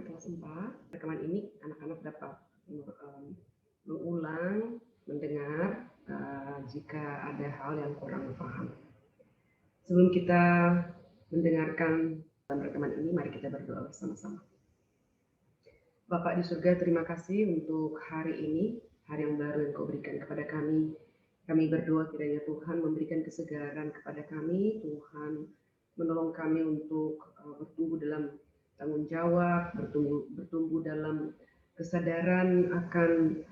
di kelas 4. Rekaman ini anak-anak dapat mengulang, mendengar jika ada hal yang kurang paham. Sebelum kita mendengarkan dalam rekaman ini, mari kita berdoa bersama-sama. Bapak di surga, terima kasih untuk hari ini, hari yang baru yang Kau berikan kepada kami. Kami berdoa kiranya Tuhan memberikan kesegaran kepada kami, Tuhan menolong kami untuk bertumbuh dalam tanggung jawab, bertumbuh dalam kesadaran akan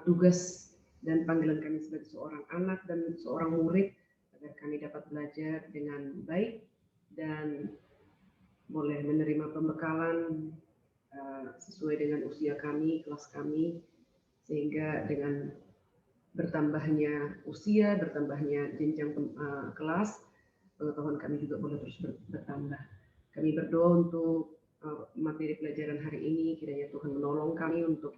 tugas dan panggilan kami sebagai seorang anak dan seorang murid, agar kami dapat belajar dengan baik dan boleh menerima pembekalan sesuai dengan usia kami, kelas kami, sehingga dengan bertambahnya usia, bertambahnya jenjang kelas, pengetahuan kami juga boleh terus bertambah. Kami berdoa untuk materi pelajaran hari ini, kiranya Tuhan menolong kami untuk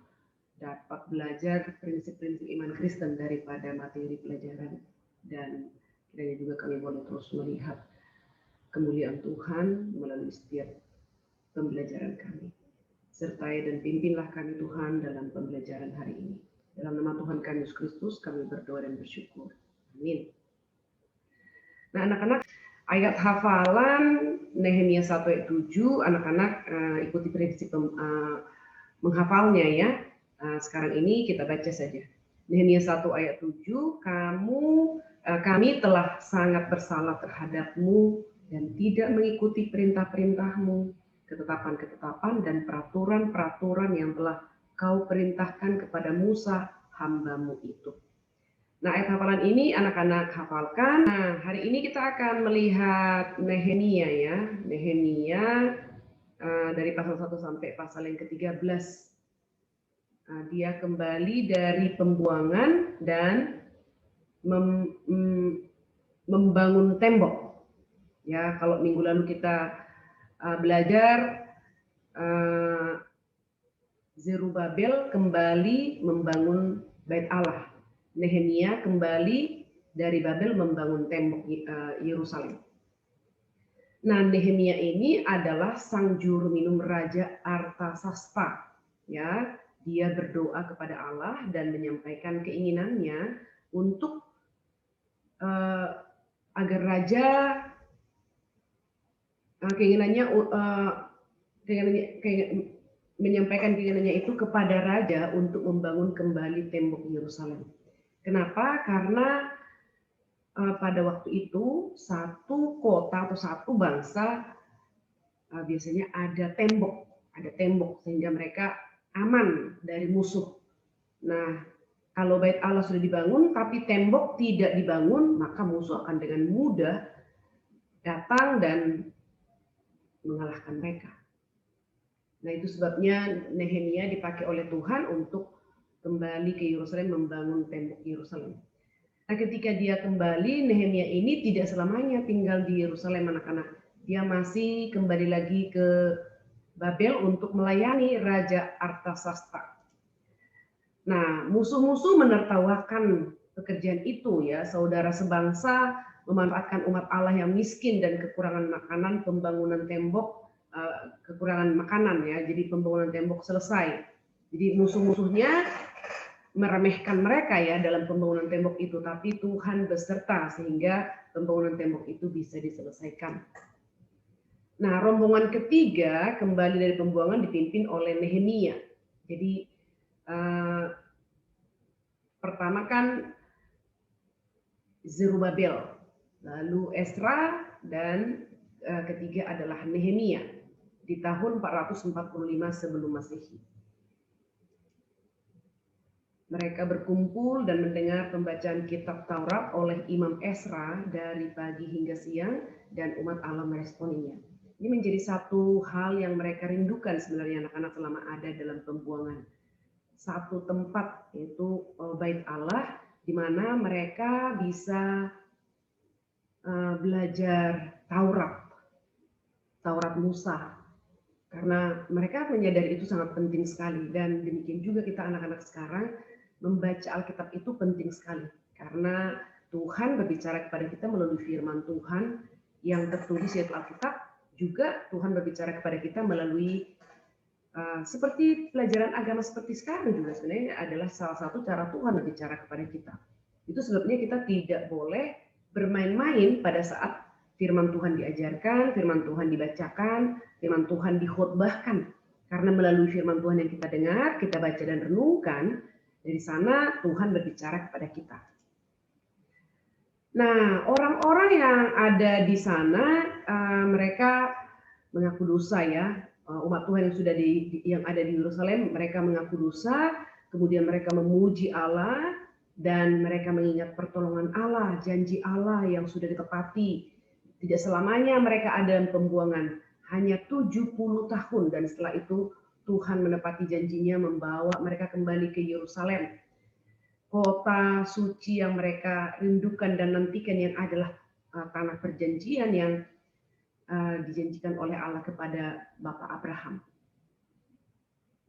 dapat belajar prinsip-prinsip iman Kristen daripada materi pelajaran, dan kiranya juga kami boleh terus melihat kemuliaan Tuhan melalui setiap pembelajaran kami. Sertai dan pimpinlah kami Tuhan dalam pembelajaran hari ini. Dalam nama Tuhan kami Yesus Kristus kami berdoa dan bersyukur. Amin. Nah, anak-anak, ayat hafalan Nehemia 1 ayat 7, anak-anak ikuti prinsip menghafalnya ya. Sekarang ini kita baca saja. Nehemia 1 ayat 7, kami telah sangat bersalah terhadapmu dan tidak mengikuti perintah-perintahmu, ketetapan-ketetapan dan peraturan-peraturan yang telah kau perintahkan kepada Musa hambamu itu. Nah, ayat hafalan ini anak-anak hafalkan. Nah, hari ini kita akan melihat Nehemia ya. Nehemia dari pasal 1 sampai pasal yang ke-13. Dia kembali dari pembuangan dan membangun tembok. Ya, kalau minggu lalu kita belajar Zerubabel kembali membangun Bait Allah. Nehemia kembali dari Babel membangun tembok Yerusalem. Nah, Nehemia ini adalah sang juru minum Raja Artasasta. Ya, dia berdoa kepada Allah dan menyampaikan keinginannya untuk agar raja menyampaikan keinginannya itu kepada raja untuk membangun kembali tembok Yerusalem. Kenapa? Karena pada waktu itu satu kota atau satu bangsa biasanya ada tembok sehingga mereka aman dari musuh. Nah, kalau Bait Allah sudah dibangun tapi tembok tidak dibangun, maka musuh akan dengan mudah datang dan mengalahkan mereka. Nah, itu sebabnya Nehemia dipakai oleh Tuhan untuk kembali ke Yerusalem, membangun tembok Yerusalem. Nah, ketika dia kembali, Nehemia ini tidak selamanya tinggal di Yerusalem, anak-anak. Dia masih kembali lagi ke Babel untuk melayani Raja Artasasta. Nah, musuh-musuh menertawakan pekerjaan itu ya. Saudara sebangsa memanfaatkan umat Allah yang miskin dan kekurangan makanan, pembangunan tembok, kekurangan makanan ya. Jadi pembangunan tembok selesai. Jadi musuh-musuhnya meremehkan mereka ya dalam pembangunan tembok itu, tapi Tuhan beserta sehingga pembangunan tembok itu bisa diselesaikan. Nah, rombongan ketiga kembali dari pembuangan dipimpin oleh Nehemia. Jadi pertama kan Zerubabel, lalu Esra, dan ketiga adalah Nehemia di tahun 445 sebelum Masehi. Mereka berkumpul dan mendengar pembacaan kitab Taurat oleh Imam Esra dari pagi hingga siang, dan umat Allah meresponinya. Ini menjadi satu hal yang mereka rindukan sebenarnya anak-anak selama ada dalam pembuangan. Satu tempat, yaitu Bait Allah, di mana mereka bisa belajar Taurat Musa. Karena mereka menyadari itu sangat penting sekali, dan demikian juga kita anak-anak sekarang membaca Alkitab itu penting sekali, karena Tuhan berbicara kepada kita melalui firman Tuhan yang tertulis yaitu Alkitab, juga Tuhan berbicara kepada kita melalui Seperti pelajaran agama seperti sekarang juga sebenarnya adalah salah satu cara Tuhan berbicara kepada kita. Itu sebabnya kita tidak boleh bermain-main pada saat firman Tuhan diajarkan, firman Tuhan dibacakan, firman Tuhan dikhotbahkan. Karena melalui firman Tuhan yang kita dengar, kita baca dan renungkan, dari sana Tuhan berbicara kepada kita. Nah, orang-orang yang ada di sana, mereka mengaku dosa ya. Umat Tuhan yang sudah yang ada di Yerusalem, mereka mengaku dosa, kemudian mereka memuji Allah, dan mereka mengingat pertolongan Allah, janji Allah yang sudah ditepati. Tidak selamanya mereka ada dalam pembuangan, hanya 70 tahun, dan setelah itu Tuhan menepati janjinya membawa mereka kembali ke Yerusalem, kota suci yang mereka rindukan dan nantikan, yang adalah tanah perjanjian yang dijanjikan oleh Allah kepada Bapak Abraham.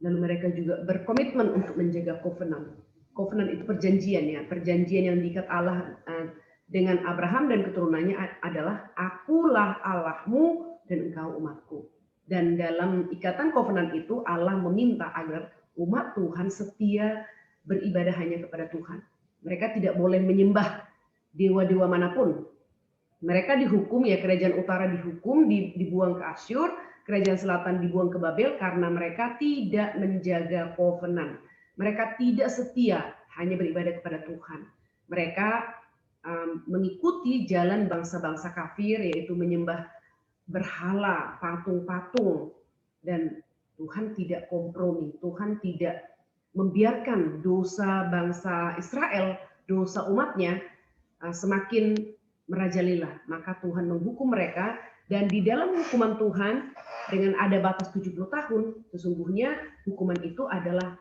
Lalu mereka juga berkomitmen untuk menjaga covenant. Covenant itu perjanjian ya, perjanjian yang diikat Allah dengan Abraham dan keturunannya adalah akulah Allahmu dan engkau umatku. Dan dalam ikatan covenant itu Allah meminta agar umat Tuhan setia beribadah hanya kepada Tuhan. Mereka tidak boleh menyembah dewa-dewa manapun. Mereka dihukum ya, kerajaan utara dihukum, dibuang ke Asyur, kerajaan selatan dibuang ke Babel karena mereka tidak menjaga covenant. Mereka tidak setia hanya beribadah kepada Tuhan. Mereka mengikuti jalan bangsa-bangsa kafir, yaitu menyembah berhala, patung-patung, dan Tuhan tidak kompromi. Tuhan tidak membiarkan dosa bangsa Israel, dosa umatnya semakin merajalela. Maka Tuhan menghukum mereka, dan di dalam hukuman Tuhan dengan ada batas 70 tahun, sesungguhnya hukuman itu adalah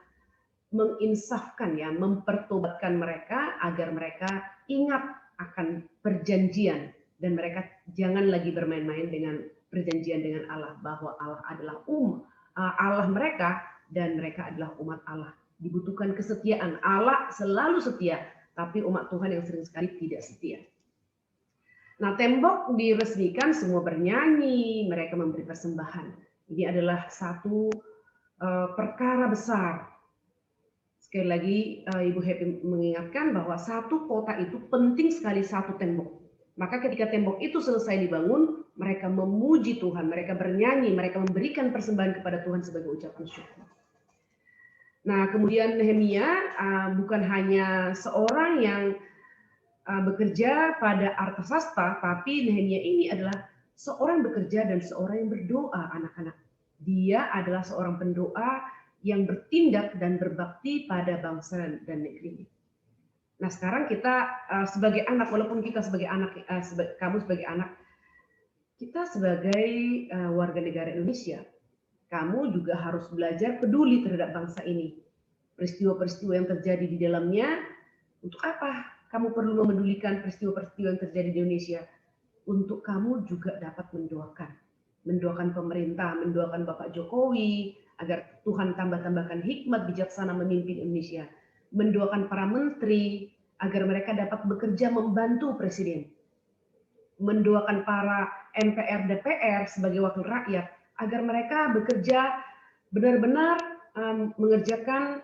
menginsafkan ya, mempertobatkan mereka agar mereka ingat akan perjanjian, dan mereka jangan lagi bermain-main dengan perjanjian dengan Allah, bahwa Allah adalah Allah mereka dan mereka adalah umat Allah. Dibutuhkan kesetiaan. Allah selalu setia, tapi umat Tuhan yang sering sekali tidak setia. Nah, tembok diresmikan, semua bernyanyi, mereka memberi persembahan. Ini adalah satu perkara besar. Sekali lagi Ibu Happy mengingatkan bahwa satu kota itu penting sekali satu tembok. Maka ketika tembok itu selesai dibangun, mereka memuji Tuhan, mereka bernyanyi, mereka memberikan persembahan kepada Tuhan sebagai ucapan syukur. Nah, kemudian Nehemia bukan hanya seorang yang bekerja pada Artasasta, tapi Nehemia ini adalah seorang bekerja dan seorang yang berdoa, anak-anak. Dia adalah seorang pendoa yang bertindak dan berbakti pada bangsa dan negeri. Nah, sekarang kita sebagai anak, walaupun kita sebagai anak, kamu sebagai anak, kita sebagai warga negara Indonesia, kamu juga harus belajar peduli terhadap bangsa ini. Peristiwa-peristiwa yang terjadi di dalamnya, untuk apa kamu perlu memedulikan peristiwa-peristiwa yang terjadi di Indonesia? Untuk kamu juga dapat mendoakan pemerintah, mendoakan Bapak Jokowi, agar Tuhan tambah-tambahkan hikmat bijaksana memimpin Indonesia. Mendoakan para menteri, agar mereka dapat bekerja membantu Presiden. Mendoakan para MPR, DPR sebagai wakil rakyat, agar mereka bekerja benar-benar mengerjakan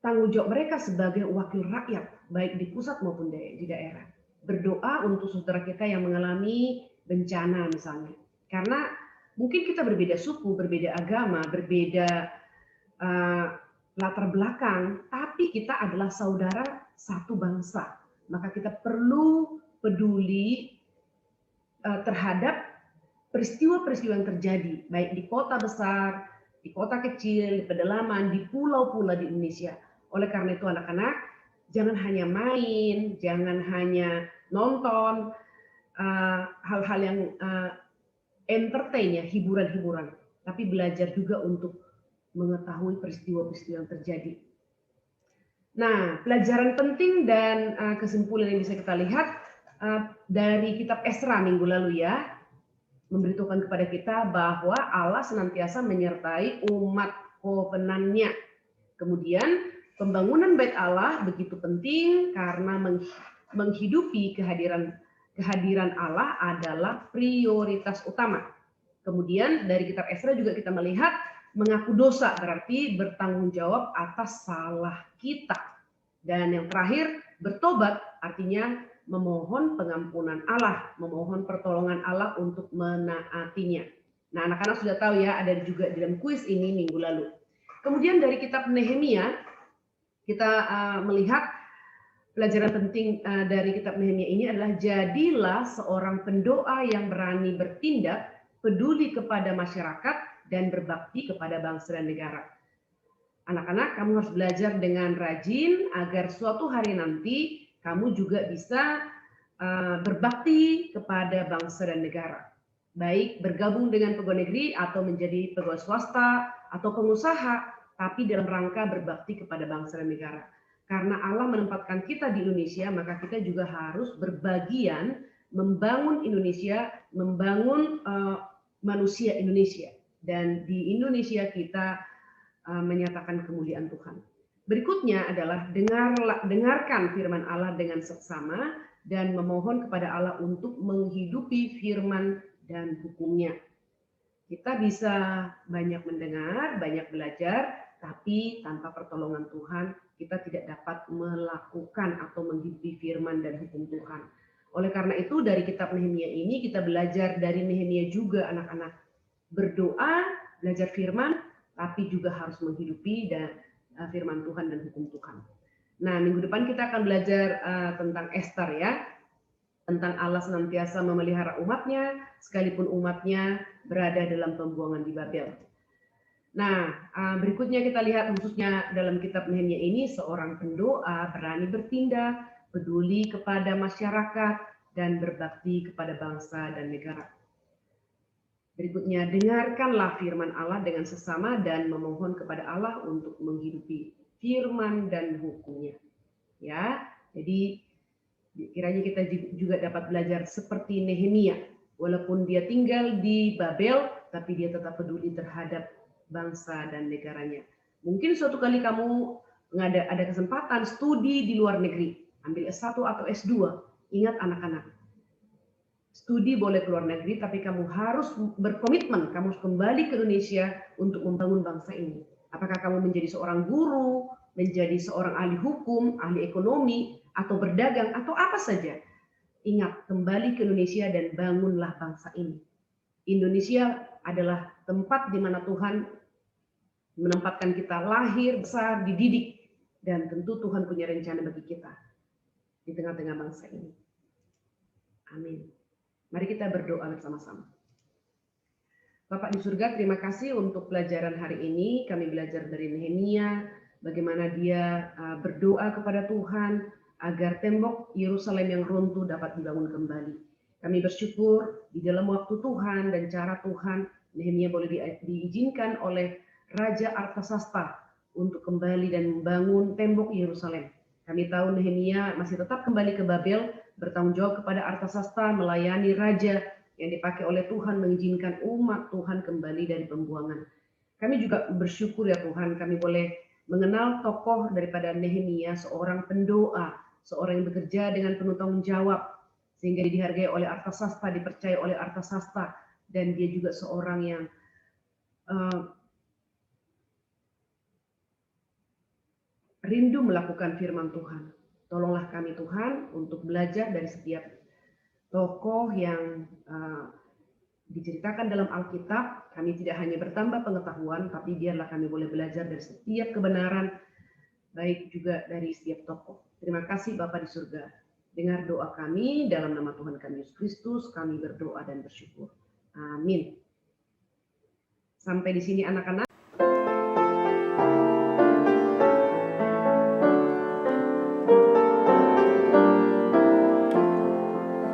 tanggung jawab mereka sebagai wakil rakyat, baik di pusat maupun di daerah. Berdoa untuk saudara kita yang mengalami bencana misalnya. Karena mungkin kita berbeda suku, berbeda agama, berbeda latar belakang, tapi kita adalah saudara satu bangsa. Maka kita perlu peduli terhadap peristiwa-peristiwa yang terjadi, baik di kota besar, di kota kecil, di pedalaman, di pulau-pulau di Indonesia. Oleh karena itu anak-anak, jangan hanya main, jangan hanya nonton hal-hal yang entertain ya, hiburan-hiburan, tapi belajar juga untuk mengetahui peristiwa-peristiwa yang terjadi. Nah, pelajaran penting dan kesimpulan yang bisa kita lihat dari kitab Esra minggu lalu ya, memberitahukan kepada kita bahwa Allah senantiasa menyertai umat covenant-Nya. Kemudian pembangunan bait Allah begitu penting karena menghidupi kehadiran Allah adalah prioritas utama. Kemudian dari kitab Esra juga kita melihat mengaku dosa berarti bertanggung jawab atas salah kita. Dan yang terakhir bertobat artinya memohon pengampunan Allah, memohon pertolongan Allah untuk menaatinya. Nah, anak-anak sudah tahu ya, ada juga di dalam kuis ini minggu lalu. Kemudian dari kitab Nehemia kita melihat pelajaran penting dari kitab Nehemia ini adalah jadilah seorang pendoa yang berani bertindak, peduli kepada masyarakat, dan berbakti kepada bangsa dan negara. Anak-anak, kamu harus belajar dengan rajin agar suatu hari nanti kamu juga bisa berbakti kepada bangsa dan negara. Baik bergabung dengan pegawai negeri atau menjadi pegawai swasta atau pengusaha, tapi dalam rangka berbakti kepada bangsa dan negara. Karena Allah menempatkan kita di Indonesia, maka kita juga harus berbagian membangun Indonesia, membangun manusia Indonesia. Dan di Indonesia kita menyatakan kemuliaan Tuhan. Berikutnya adalah dengarkan firman Allah dengan seksama dan memohon kepada Allah untuk menghidupi firman dan hukumnya. Kita bisa banyak mendengar, banyak belajar, tapi tanpa pertolongan Tuhan kita tidak dapat melakukan atau menghidupi firman dan hukum Tuhan. Oleh karena itu dari kitab Nehemia ini kita belajar dari Nehemia juga anak-anak berdoa, belajar firman, tapi juga harus menghidupi dan firman Tuhan dan hukum Tuhan. Nah, minggu depan kita akan belajar tentang Ester ya, tentang Allah senantiasa memelihara umatnya, sekalipun umatnya berada dalam pembuangan di Babel. Nah, berikutnya kita lihat khususnya dalam kitab Nehemia ini, seorang pendoa berani bertindak, peduli kepada masyarakat, dan berbakti kepada bangsa dan negara. Berikutnya, dengarkanlah firman Allah dengan sesama dan memohon kepada Allah untuk menghidupi firman dan hukumnya. Ya, jadi kiranya kita juga dapat belajar seperti Nehemia. Walaupun dia tinggal di Babel, tapi dia tetap peduli terhadap bangsa dan negaranya. Mungkin suatu kali kamu ada kesempatan studi di luar negeri, ambil S1 atau S2. Ingat anak-anak, studi boleh ke luar negeri, tapi kamu harus berkomitmen, kamu harus kembali ke Indonesia untuk membangun bangsa ini. Apakah kamu menjadi seorang guru, menjadi seorang ahli hukum, ahli ekonomi, atau berdagang, atau apa saja. Ingat, kembali ke Indonesia dan bangunlah bangsa ini. Indonesia adalah tempat di mana Tuhan menempatkan kita lahir, besar, dididik. Dan tentu Tuhan punya rencana bagi kita di tengah-tengah bangsa ini. Amin. Mari kita berdoa bersama-sama. Bapak di surga, terima kasih untuk pelajaran hari ini. Kami belajar dari Nehemia, bagaimana dia berdoa kepada Tuhan agar tembok Yerusalem yang runtuh dapat dibangun kembali. Kami bersyukur di dalam waktu Tuhan dan cara Tuhan, Nehemia boleh diizinkan oleh Raja Artasasta untuk kembali dan membangun tembok Yerusalem. Kami tahu Nehemia masih tetap kembali ke Babel, bertanggung jawab kepada Artasasta, melayani raja yang dipakai oleh Tuhan, mengizinkan umat Tuhan kembali dari pembuangan. Kami juga bersyukur ya Tuhan, kami boleh mengenal tokoh daripada Nehemia, seorang pendoa, seorang yang bekerja dengan penuh tanggung jawab, sehingga dihargai oleh Artasasta, dipercaya oleh Artasasta, dan dia juga seorang yang rindu melakukan firman Tuhan. Tolonglah kami Tuhan untuk belajar dari setiap tokoh yang diceritakan dalam Alkitab. Kami tidak hanya bertambah pengetahuan, tapi biarlah kami boleh belajar dari setiap kebenaran, baik juga dari setiap tokoh. Terima kasih Bapa di surga. Dengar doa kami dalam nama Tuhan kami Yesus Kristus, kami berdoa dan bersyukur. Amin. Sampai di sini anak-anak.